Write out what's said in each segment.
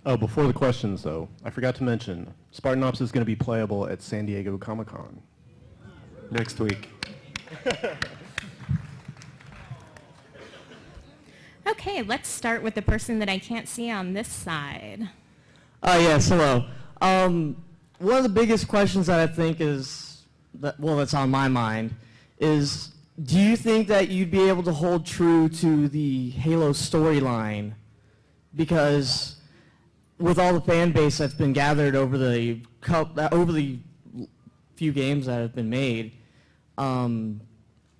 Oh, before the questions, though, I forgot to mention, Spartan Ops is going to be playable at San Diego Comic-Con. Next week. Okay, let's start with the person that I can't see on this side. Yes, hello. One of the biggest questions that I think is, that's on my mind, is do you think that you'd be able to hold true to the Halo storyline? Because with all the fan base that's been gathered over the few games that have been made, I'm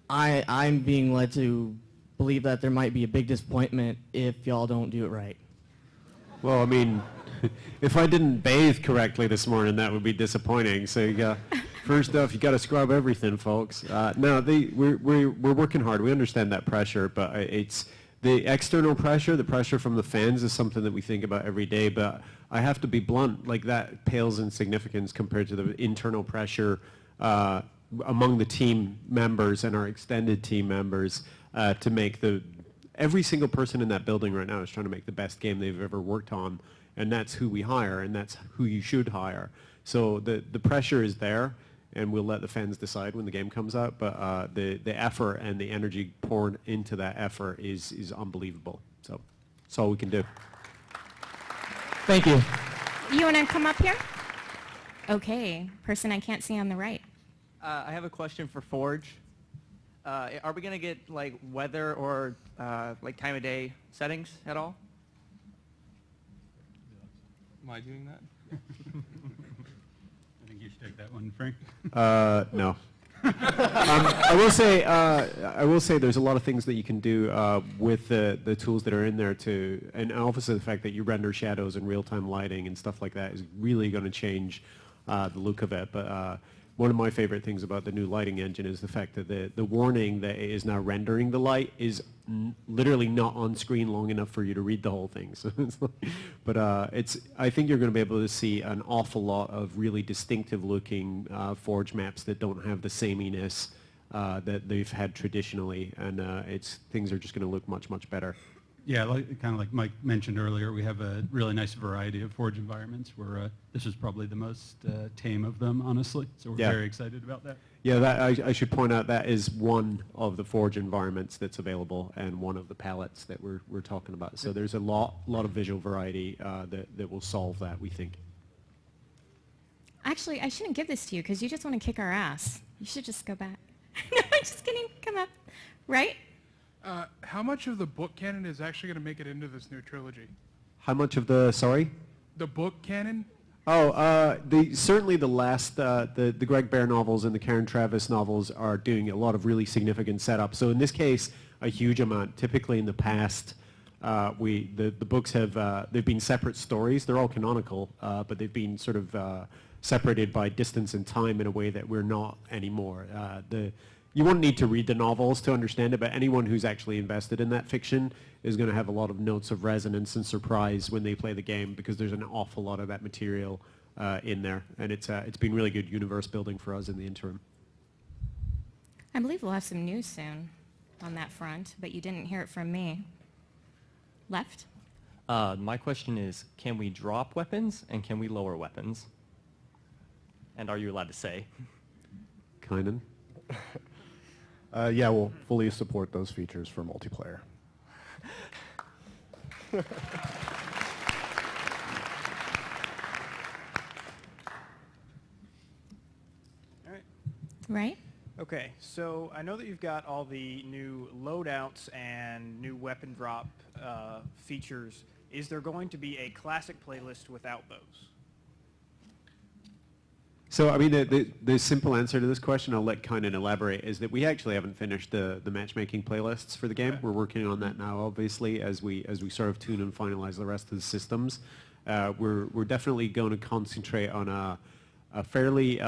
being led to believe that there might be a big disappointment if y'all don't do it right. Well, I mean, if I didn't bathe correctly this morning, that would be disappointing. So you got, first off, you got to scrub everything, folks. No, we're working hard. We understand that pressure, but it's the external pressure, the pressure from the fans is something that we think about every day. But I have to be blunt, like that pales in significance compared to the internal pressure among the team members and our extended team members to make every single person in that building right now is trying to make the best game they've ever worked on, and that's who we hire, and that's who you should hire. So the pressure is there, and we'll let the fans decide when the game comes out, but the effort and the energy poured into that effort is unbelievable. So that's all we can do. Thank you. You want to come up here? Okay, person I can't see on the right. I have a question for Forge. Are we going to get like weather or like time of day settings at all? Am I doing that? I think you should take that one, Frank. No. I will say there's a lot of things that you can do with the tools that are in there and obviously the fact that you render shadows and real-time lighting and stuff like that is really going to change the look of it. But one of my favorite things about the new lighting engine is the fact that the warning that it is now rendering the light is literally not on screen long enough for you to read the whole thing. So but I think you're going to be able to see an awful lot of really distinctive looking Forge maps that don't have the sameness that they've had traditionally, and things are just going to look much, much better. Yeah, kind of like Mike mentioned earlier, we have a really nice variety of Forge environments where this is probably the most tame of them, honestly. So we're very excited about that. Yeah, I should point out that is one of the Forge environments that's available and one of the palettes that we're talking about. So there's a lot of visual variety that will solve that, we think. Actually, I shouldn't give this to you because you just want to kick our ass. You should just go back. No, I'm just kidding. Come up. Right? How much of the book canon is actually going to make it into this new trilogy? How much of the, sorry? The book canon? Oh, certainly the last, the Greg Bear novels and the Karen Travis novels are doing a lot of really significant setup. So in this case, a huge amount. Typically in the past, the books have, they've been separate stories. They're all canonical, but they've been sort of separated by distance and time in a way that we're not anymore. You won't need to read the novels to understand it, but anyone who's actually invested in that fiction is going to have a lot of notes of resonance and surprise when they play the game because there's an awful lot of that material in there, and it's been really good universe building for us in the interim. I believe we'll have some news soon on that front, but you didn't hear it from me. Left? My question is, can we drop weapons and can we lower weapons? And are you allowed to say? Kynan? Yeah, we'll fully support those features for multiplayer. All right. Right? Okay, so I know that you've got all the new loadouts and new weapon drop features. Is there going to be a classic playlist without those? So, I mean, the simple answer to this question, I'll let Kynan elaborate, is that we actually haven't finished the matchmaking playlists for the game. Okay. We're working on that now, obviously, as we sort of tune and finalize the rest of the systems. We're definitely going to concentrate on a fairly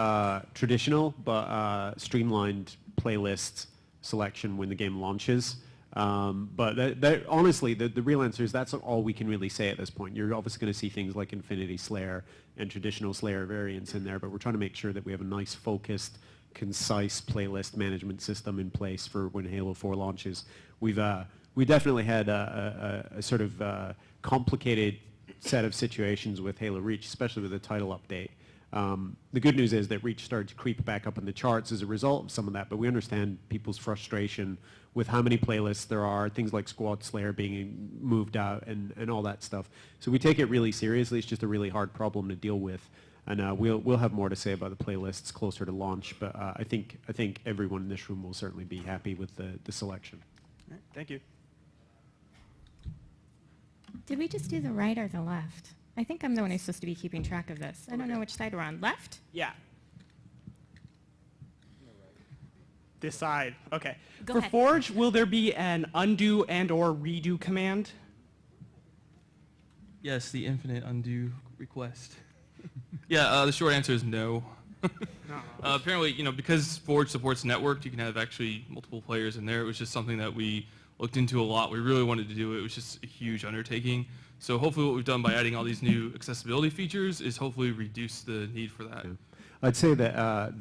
traditional but streamlined playlist selection when the game launches. But honestly, the real answer is that's all we can really say at this point. You're obviously going to see things like Infinity Slayer and traditional Slayer variants in there, but we're trying to make sure that we have a nice, focused, concise playlist management system in place for when Halo 4 launches. We definitely had a sort of complicated set of situations with Halo Reach, especially with the title update. The good news is that Reach started to creep back up in the charts as a result of some of that, but we understand people's frustration with how many playlists there are, things like Squad Slayer being moved out and all that stuff. So we take it really seriously. It's just a really hard problem to deal with. And we'll have more to say about the playlists closer to launch, but I think everyone in this room will certainly be happy with the selection. All right, thank you. Did we just do the right or the left? I think I'm the one who's supposed to be keeping track of this. I don't know which side we're on. Left? Yeah. This side. Okay. Go For ahead. Forge, will there be an undo and/or redo command? Yes, the infinite undo request. Yeah, the short answer is no. Apparently, because Forge supports networked, you can have actually multiple players in there. It was just something that we looked into a lot. We really wanted to do it. It was just a huge undertaking. So hopefully what we've done by adding all these new accessibility features is hopefully reduce the need for that. Yeah. I'd say that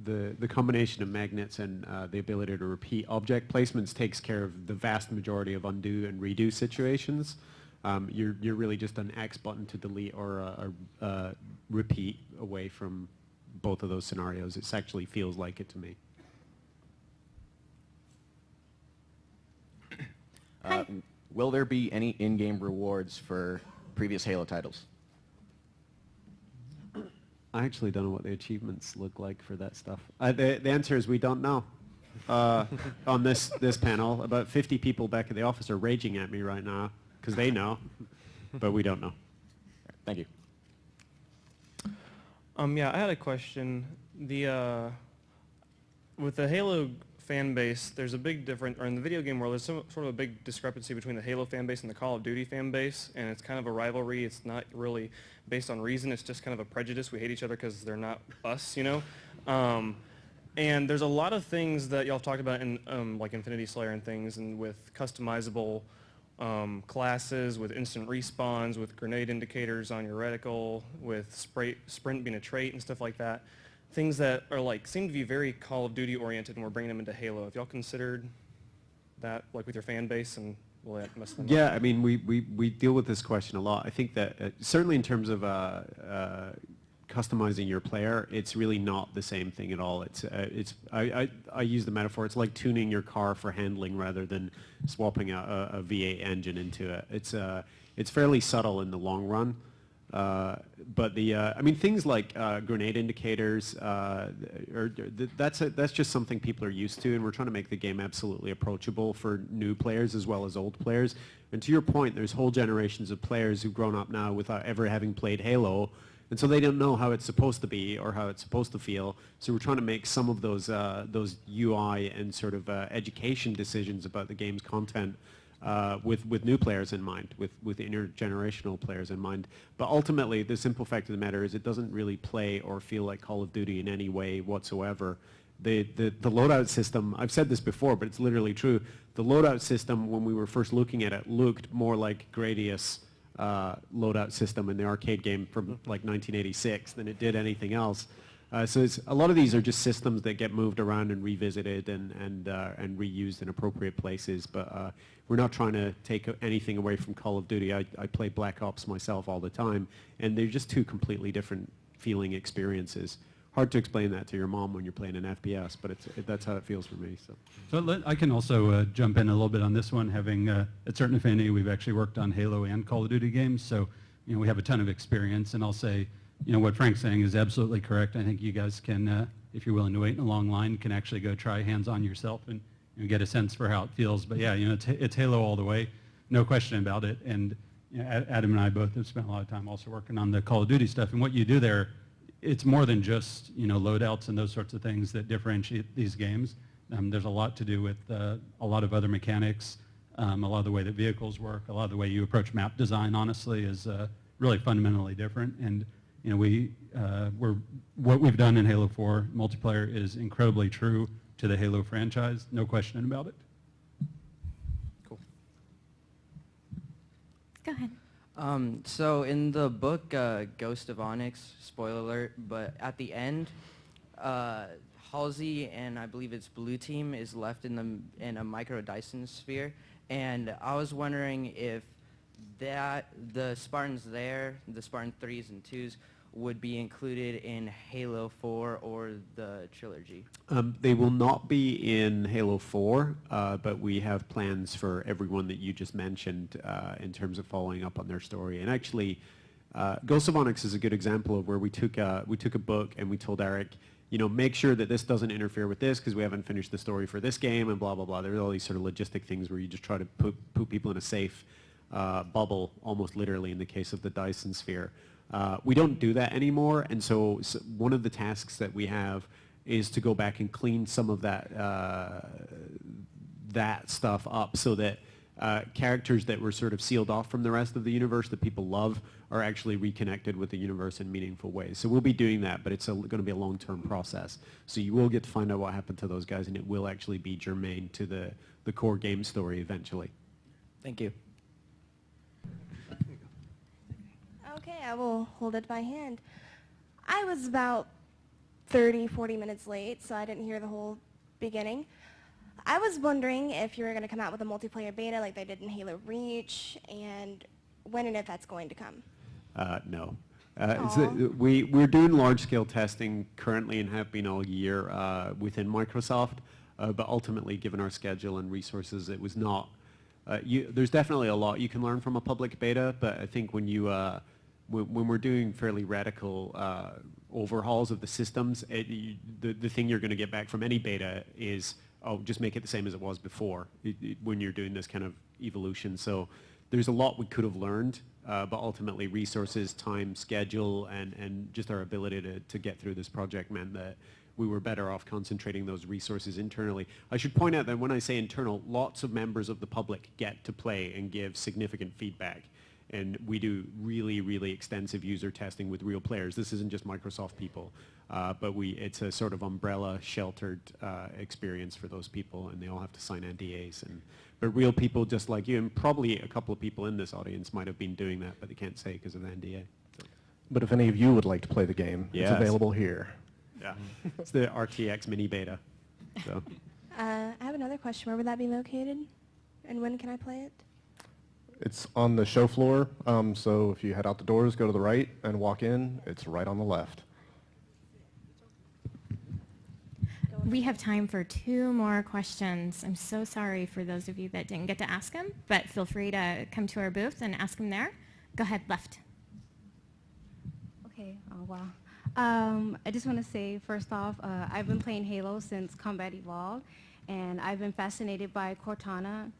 the combination of magnets and the ability to repeat object placements takes care of the vast majority of undo and redo situations. You're really just an X button to delete or a repeat away from both of those scenarios. It actually feels like it to me. Will there be any in-game rewards for previous Halo titles? I actually don't know what the achievements look like for that stuff. The answer is we don't know. On this panel, about 50 people back at the office are raging at me right now because they know, but we don't know. Thank you. Yeah, I had a question. With the Halo fan base, there's a big difference, or in the video game world, there's sort of a big discrepancy between the Halo fan base and the Call of Duty fan base, and it's kind of a rivalry. It's not really based on reason. It's just kind of a prejudice. We hate each other because they're not us, And there's a lot of things that y'all have talked about in like Infinity Slayer and things, and with customizable classes, with instant respawns, with grenade indicators on your reticle, with sprint being a trait and stuff like that. Things that are seem to be very Call of Duty oriented, and we're bringing them into Halo. Have y'all considered that, with your fan base, and will that mess them up? Yeah, I mean, we deal with this question a lot. I think that certainly in terms of customizing your player, it's really not the same thing at all. I use the metaphor. It's like tuning your car for handling rather than swapping a V8 engine into it. It's fairly subtle in the long run. But things like grenade indicators, that's just something people are used to, and we're trying to make the game absolutely approachable for new players as well as old players. And to your point, there's whole generations of players who've grown up now without ever having played Halo, and so they don't know how it's supposed to be or how it's supposed to feel. So we're trying to make some of those UI and sort of education decisions about the game's content with new players in mind, with intergenerational players in mind. But ultimately, the simple fact of the matter is it doesn't really play or feel like Call of Duty in any way whatsoever. The loadout system, I've said this before, but it's literally true. The loadout system, when we were first looking at it, looked more like Gradius' loadout system in the arcade game from 1986 than it did anything else. So a lot of these are just systems that get moved around and revisited and reused in appropriate places. But we're not trying to take anything away from Call of Duty. I play Black Ops myself all the time, and they're just two completely different feeling experiences. Hard to explain that to your mom when you're playing an FPS, but that's how it feels for me. So I can also jump in a little bit on this one. Having a certain affinity, we've actually worked on Halo and Call of Duty games, so we have a ton of experience. And I'll say, what Frank's saying is absolutely correct. I think you guys can, if you're willing to wait in a long line, can actually go try hands-on yourself and get a sense for how it feels. But yeah, it's Halo all the way, no question about it. And Adam and I both have spent a lot of time also working on the Call of Duty stuff. And what you do there, it's more than just loadouts and those sorts of things that differentiate these games. There's a lot to do with a lot of other mechanics, a lot of the way that vehicles work, a lot of the way you approach map design. Honestly, is really fundamentally different. And what we've done in Halo 4 multiplayer is incredibly true to the Halo franchise. No question about it. Cool. Go ahead. So in the book Ghost of Onyx, spoiler alert, but at the end, Halsey and I believe it's Blue Team is left in a micro Dyson sphere, and I was wondering if that the Spartans there, the Spartan 3s and 2s, would be included in Halo 4 or the trilogy? They will not be in Halo 4, but we have plans for everyone that you just mentioned in terms of following up on their story. And actually, Ghosts of Onyx is a good example of where we took a book and we told Eric, make sure that this doesn't interfere with this because we haven't finished the story for this game and blah, blah, blah. There are all these sort of logistic things where you just try to put people in a safe bubble, almost literally in the case of the Dyson sphere. We don't do that anymore, and so one of the tasks that we have is to go back and clean some of that stuff up so that characters that were sort of sealed off from the rest of the universe that people love are actually reconnected with the universe in meaningful ways. So we'll be doing that, but it's going to be a long-term process. So you will get to find out what happened to those guys, and it will actually be germane to the core game story eventually. Thank you. Okay, I will hold it by hand. I was about 30, 40 minutes late, so I didn't hear the whole beginning. I was wondering if you were going to come out with a multiplayer beta like they did in Halo Reach, and when and if that's going to come. No. We're doing large-scale testing currently and have been all year within Microsoft, but ultimately, given our schedule and resources, it was not. There's definitely a lot you can learn from a public beta, but I think when we're doing fairly radical overhauls of the systems, the thing you're going to get back from any beta is, just make it the same as it was before when you're doing this kind of evolution. So there's a lot we could have learned, but ultimately resources, time, schedule, and just our ability to get through this project meant that we were better off concentrating those resources internally. I should point out that when I say internal, lots of members of the public get to play and give significant feedback. And we do really, really extensive user testing with real players. This isn't just Microsoft people, but it's a sort of umbrella sheltered experience for those people, and they all have to sign NDAs. But real people just like you, and probably a couple of people in this audience might have been doing that, but they can't say because of the NDA. So. But if any of you would like to play the game, Yes. it's available here. Yeah, it's the RTX mini beta. So. I have another question. Where would that be located? And when can I play it? It's on the show floor, so if you head out the doors, go to the right, and walk in, it's right on the left. We have time for 2 more questions. I'm so sorry for those of you that didn't get to ask them, but feel free to come to our booth and ask them there. Go ahead, left. Okay, wow. I just want to say, first off, I've been playing Halo since Combat Evolved, and I've been fascinated by Cortana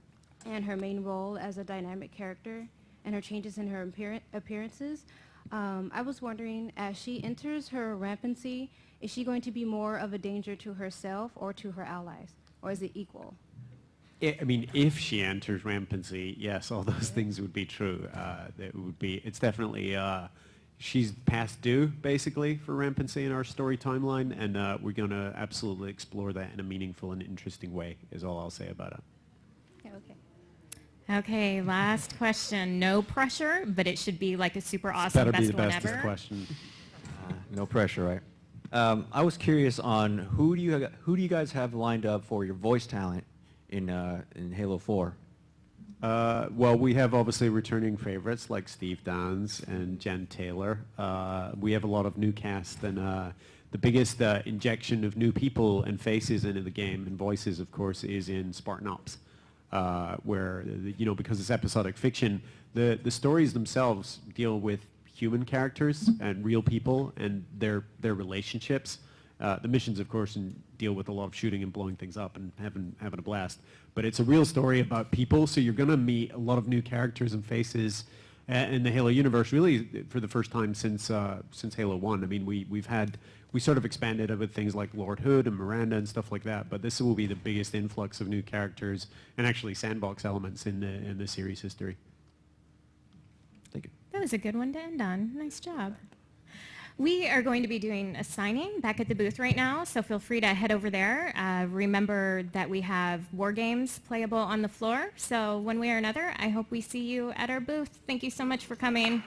and her main role as a dynamic character and her changes in her appearances. I was wondering, as she enters her rampancy, is she going to be more of a danger to herself or to her allies, or is it equal? I mean, if she enters rampancy, yes, all those things would be true. It's definitely, she's past due, basically, for rampancy in our story timeline, and we're going to absolutely explore that in a meaningful and interesting way, is all I'll say about it. Okay. Okay, last question. No pressure, but it should be like a super awesome Better be best the one bestest ever. question. No pressure, right? I was curious on who do you guys have lined up for your voice talent in Halo 4? Well, we have obviously returning favorites like Steve Downs and Jen Taylor. We have a lot of new cast, and the biggest injection of new people and faces into the game and voices, of course, is in Spartan Ops. Where, because it's episodic fiction, the stories themselves deal with human characters and real people and their relationships. The missions, of course, deal with a lot of shooting and blowing things up and having a blast. But it's a real story about people, so you're going to meet a lot of new characters and faces in the Halo universe, really for the first time since Halo 1. I mean, we sort of expanded it with things like Lord Hood and Miranda and stuff like that, but this will be the biggest influx of new characters and actually sandbox elements in the series history. Thank you. That was a good one to end on. Nice job. We are going to be doing a signing back at the booth right now, so feel free to head over there. Remember that we have war games playable on the floor, so one way or another, I hope we see you at our booth. Thank you so much for coming.